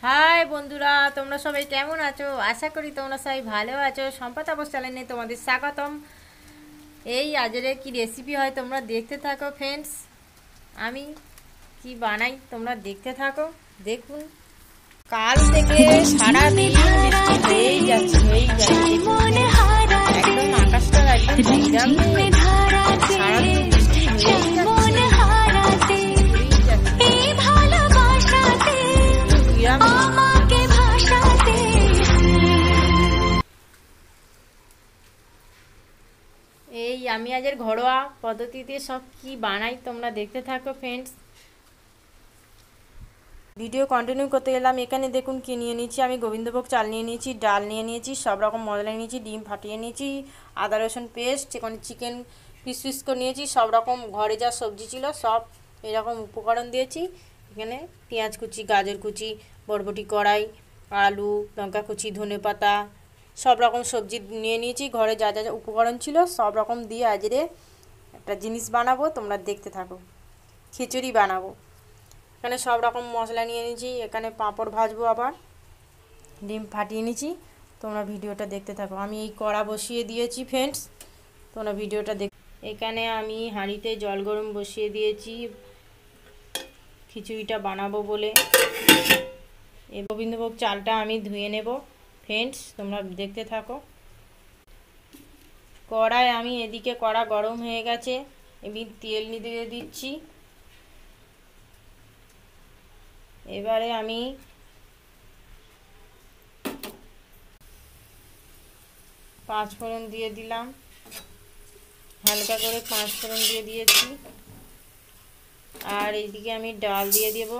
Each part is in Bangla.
হাই বন্ধুরা, তোমরা সবাই কেমন আছো? আশা করি তোমরা সবাই ভালো আছো। সম্পদ তাপস চ্যানেলে তোমাদের স্বাগতম। এই আজকে কি রেসিপি হয় তোমরা দেখতে থাকো ফ্রেন্ডস। আমি কি বানাই তোমরা দেখতে থাকো। দেখুন, কাল থেকে সারা দিন বৃষ্টি হয়েই যাচ্ছে। একদম আকাশটা একদম নিরাম নেই, সারাদিন বৃষ্টি হয়েই যাচ্ছে। এই আমি আজের ঘরোয়া পদ্ধতিতে সব কি বানাই তোমরা দেখতে থাকো ফ্রেন্ডস। ভিডিও কন্টিনিউ করতে গেলাম। এখানে দেখুন কি নিয়ে নিয়েছি আমি। গোবিন্দভোগ চাল নিয়ে নিয়েছি, ডাল নিয়ে নিয়েছি, সব রকম মশলা নিয়েছি, ডিম ফাটিয়ে নিয়েছি, আদা রসুন পেস্ট, এখানে চিকেন পিস পিস করে নিয়েছি, সব রকম ঘরে যা সবজি ছিল সব এরকম উপকরণ দিয়েছি। এখানে পেঁয়াজ কুচি, গাজর কুচি, বরবটি কড়াই, আলু, লঙ্কা কুচি, ধনেপাতা, সব রকম সবজি নিয়ে নিয়েছি। ঘরে যা যা উপকরণ ছিল সব রকম দিয়ে আজকে একটা জিনিস বানাবো, তোমরা দেখতে থাকো। খিচুড়ি বানাবো। এখানে সব রকম মশলা নিয়ে নিয়েছি। এখানে পাঁপড় ভাজবো, আবার ডিম ফাটিয়ে নিয়েছি। তোমরা ভিডিওটা দেখতে থাকো। আমি এই কড়া বসিয়ে দিয়েছি ফ্রেন্ডস, তোমরা ভিডিওটা দেখ। এখানে আমি হাঁড়িতে জল গরম বসিয়ে দিয়েছি খিচুড়িটা বানাবো বলে। এই গোবিন্দভোগ চালটা আমি ধুয়ে নেব ফ্রেন্ডস, তোমরা দেখতে থাকো। কড়ায় আমি এদিকে কড়া গরম হয়ে গেছে, আমি তেল দিয়ে দিচ্ছি। এবারে আমি পাঁচফোড়ন দিয়ে দিলাম, হালকা করে পাঁচফোড়ন দিয়ে দিয়েছি। আর এইদিকে আমি ডাল দিয়ে দেব।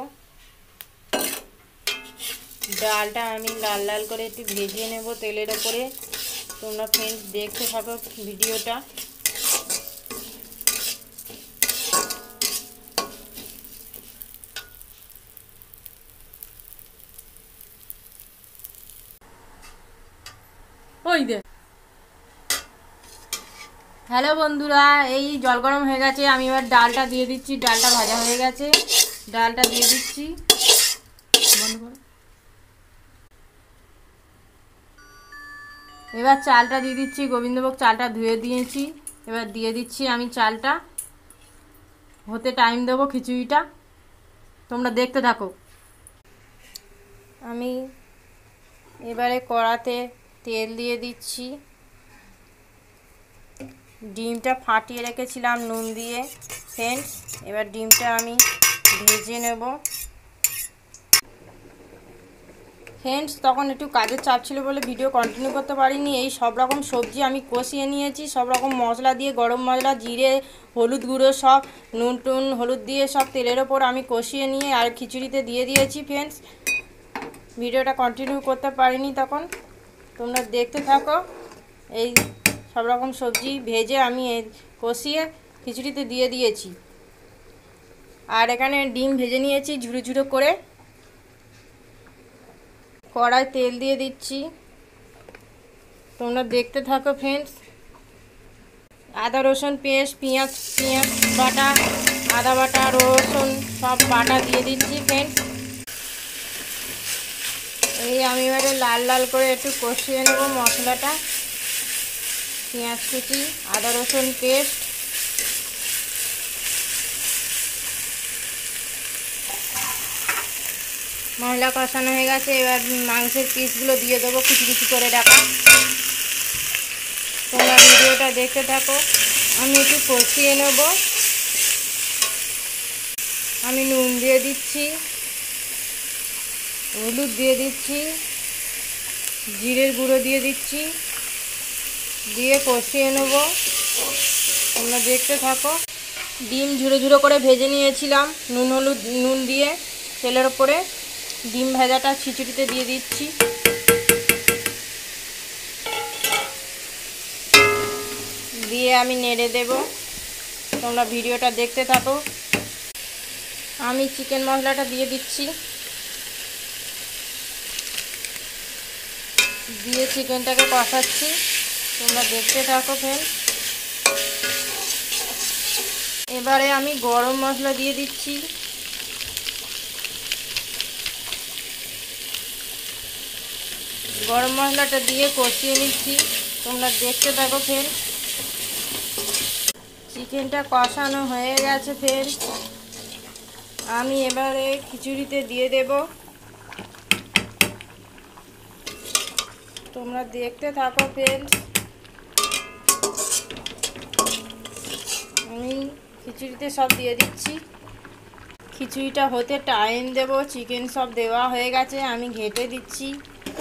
ডালটা আমি লাল লাল করে একটু ভেজে নেব তেলের ওপরে। তোমরা ফ্রেন্ডস দেখতে থাকো ভিডিওটা। ওই দে হ্যালো বন্ধুরা, এই জল গরম হয়ে গেছে, আমি এবার ডালটা দিয়ে দিচ্ছি। ডালটা ভাজা হয়ে গেছে, ডালটা দিয়ে দিচ্ছি। এবার চালটা দিয়ে দিচ্ছি। গোবিন্দভোগ চালটা ধুয়ে দিয়েছি, এবার দিয়ে দিচ্ছি আমি চালটা। হতে টাইম দেবো খিচুড়িটা, তোমরা দেখতে থাকো। আমি এবারে কড়াতে তেল দিয়ে দিচ্ছি। ডিমটা ফাটিয়ে রেখেছিলাম নুন দিয়ে ফ্রেন্ডস, এবার ডিমটা আমি ভেজে নেব ফ্রেন্ডস। তখন একটু কাজের চাপ ছিল বলে ভিডিও কন্টিনিউ করতে পারিনি। এই সব রকম সবজি আমি কষিয়ে নিয়েছি, সব রকম মশলা দিয়ে, গরম মশলা, জিরে, হলুদ গুঁড়ো, সব নুন টুন হলুদ দিয়ে সব তেলের ওপর আমি কষিয়ে নিয়ে আর খিচুড়িতে দিয়ে দিয়েছি ফ্রেন্ডস। ভিডিওটা কন্টিনিউ করতে পারিনি তখন, তোমরা দেখতে থাকো। এই সব রকম সবজি ভেজে আমি কষিয়ে খিচুড়িতে দিয়ে দিয়েছি। আর এখানে ডিম ভেজে নিয়েছি ঝুড়ো ঝুড়ো করে। কড়ায় তেল দিয়ে দিচ্ছি, তোমরা দেখতে থাকো ফ্রেন্ডস। আদা রসুন পেস্ট, পেঁয়াজ বাটা, আদা বাটা, রসুন সব বাটা দিয়ে দিচ্ছি ফ্রেন্ডস। এই আমি এবারে লাল লাল করে একটু কষিয়ে নেব মশলাটা। পেঁয়াজ কুচি, আদা রসুন পেস্ট, মশলা কষানো হয়ে গেছে। এবার মাংসের পিসগুলো দিয়ে দেবো কুচি কুচি করে রাখা। তোমরা ভিডিওটা দেখতে থাকো। আমি একটু কষিয়ে নেব। আমি নুন দিয়ে দিচ্ছি, হলুদ দিয়ে দিচ্ছি, জিরের গুঁড়ো দিয়ে দিচ্ছি, দিয়ে কষিয়ে নেব। তোমরা দেখতে থাকো। ডিম ঝুড়ো ঝুড়ো করে ভেজে নিয়েছিলাম নুন দিয়ে তেলের ওপরে। ডিম ভাজাটা খিচুড়িতে দিয়ে দিচ্ছি। দিয়ে আমি নেড়ে দেব, তোমরা ভিডিওটা দেখতে থাকো। আমি চিকেন মশলাটা দিয়ে দিচ্ছি, দিয়ে চিকেনটাকে কষাচ্ছি, তোমরা দেখতে থাকো ফ্রেন্ড। এবারে আমি গরম মশলা দিয়ে দিচ্ছি। গরম মশলাটা দিয়ে কষিয়ে নিচ্ছি, তোমরা দেখতে থাকো ফ্রেন্ডস। চিকেনটা কষানো হয়ে গেছে ফ্রেন্ডস, আমি এবারে খিচুড়িতে দিয়ে দেব। তোমরা দেখতে থাকো ফ্রেন্ডস। আমি খিচুড়িতে সব দিয়ে দিচ্ছি। খিচুড়িটা হতে টাইম দেব। চিকেন সব দেওয়া হয়ে গেছে, আমি ঘেঁটে দিচ্ছি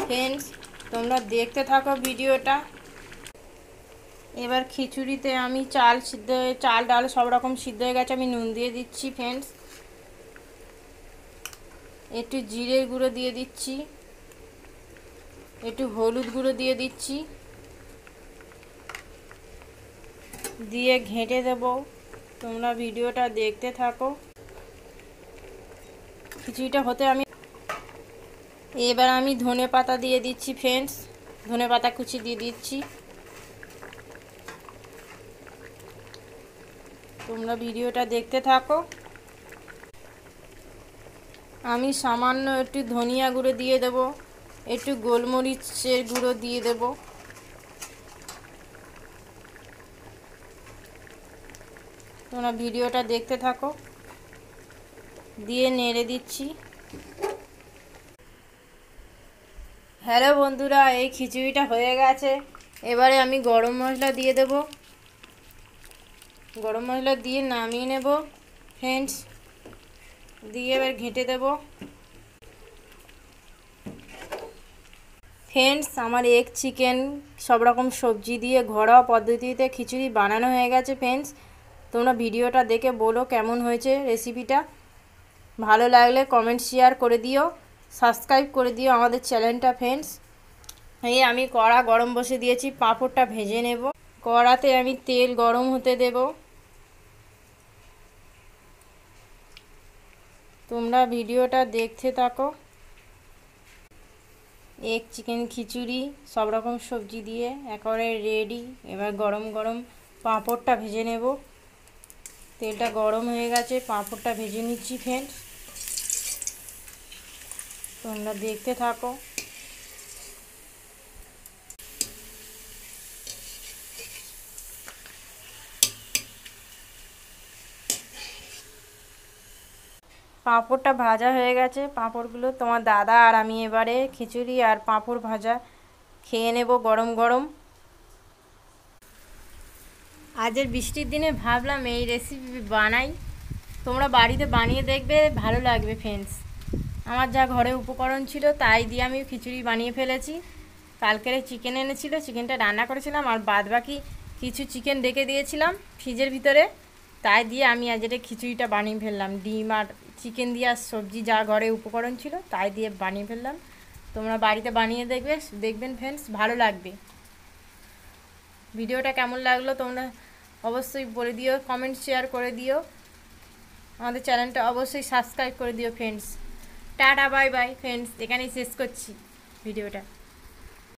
ফ্রেন্ডস। তোমরা দেখতে থাকো ভিডিওটা। এবার খিচুড়িতে আমি চাল ডাল সব রকম সিদ্ধ হয়ে গেছে, আমি নুন দিয়ে দিচ্ছি ফ্রেন্ডস। একটু জিরের গুঁড়ো দিয়ে দিচ্ছি, একটু হলুদ গুঁড়ো দিয়ে দিচ্ছি, দিয়ে ঘেঁটে দেব। তোমরা ভিডিওটা দেখতে থাকো। খিচুড়িটা হতে এবার আমি ধনে পাতা দিয়ে দিচ্ছি ফ্রেন্ডস, ধনে পাতা কুচি দিয়ে দিচ্ছি। তোমরা ভিডিওটা দেখতে থাকো। আমি সামান্য একটু ধনিয়া গুঁড়ো দিয়ে দেব, একটু গোলমরিচের গুঁড়ো দিয়ে দেব। তোমরা ভিডিওটা দেখতে থাকো, দিয়ে নেড়ে দিচ্ছি। হ্যালো বন্ধুরা, এই খিচুড়িটা হয়ে গেছে। এবারে আমি গরম মশলা দিয়ে দেব। গরম মশলা দিয়ে নামিয়ে নেব ফ্রেন্ডস, দিয়ে এবার ঘেঁটে দেব। ফ্রেন্ডস, আমার এগ চিকেন সব রকম সবজি দিয়ে ঘরোয়া পদ্ধতিতে খিচুড়ি বানানো হয়ে গেছে ফ্রেন্ডস। তোমরা ভিডিওটা দেখে বলো কেমন হয়েছে রেসিপিটা। ভালো লাগলে কমেন্ট শেয়ার করে দিও, সাবস্ক্রাইব করে দিও আমাদের চ্যানেলটা ফ্রেন্ডস। এই আমি কড়া গরম বসে দিয়েছি, পাঁপড়টা ভেজে নেব। কড়াতে আমি তেল গরম হতে দেব। তোমরা ভিডিওটা দেখতে থাকো। এগ চিকেন খিচুড়ি সব রকম সবজি দিয়ে একেবারে রেডি। এবার গরম গরম পাঁপড়টা ভেজে নেব। তেলটা গরম হয়ে গেছে, পাঁপড়টা ভেজে নিচ্ছি ফ্রেন্ডস। তোমরা দেখতে থাকো। পাঁপড়টা ভাজা হয়ে গেছে। পাঁপড়গুলো তোমার দাদা আর আমি এবারে খিচুড়ি আর পাঁপড় ভাজা খেয়ে নেব গরম গরম। আজের বৃষ্টির দিনে ভাবলাম এই রেসিপি বানাই, তোমরা বাড়িতে বানিয়ে দেখবে, ভালো লাগবে ফ্রেন্ডস। আমার যা ঘরে উপকরণ ছিল তাই দিয়ে আমি খিচুড়ি বানিয়ে ফেলেছি। কালকের চিকেন এনেছিল, চিকেনটা রান্না করেছিলাম, আর বাদ বাকি কিছু চিকেন রেখে দিয়েছিলাম ফ্রিজের ভিতরে, তাই দিয়ে আমি আজ এটা খিচুড়িটা বানিয়ে ফেললাম। ডিম আর চিকেন দিয়ে আর সবজি যা ঘরে উপকরণ ছিল তাই দিয়ে বানিয়ে ফেললাম। তোমরা বাড়িতে বানিয়ে দেখবেন ফ্রেন্ডস, ভালো লাগবে। ভিডিওটা কেমন লাগলো তোমরা অবশ্যই বলে দিও, কমেন্ট শেয়ার করে দিও। আমাদের চ্যানেলটা অবশ্যই সাবস্ক্রাইব করে দিও friends. Tata bye bye friends, এখানেই শেষ করছি ভিডিওটা।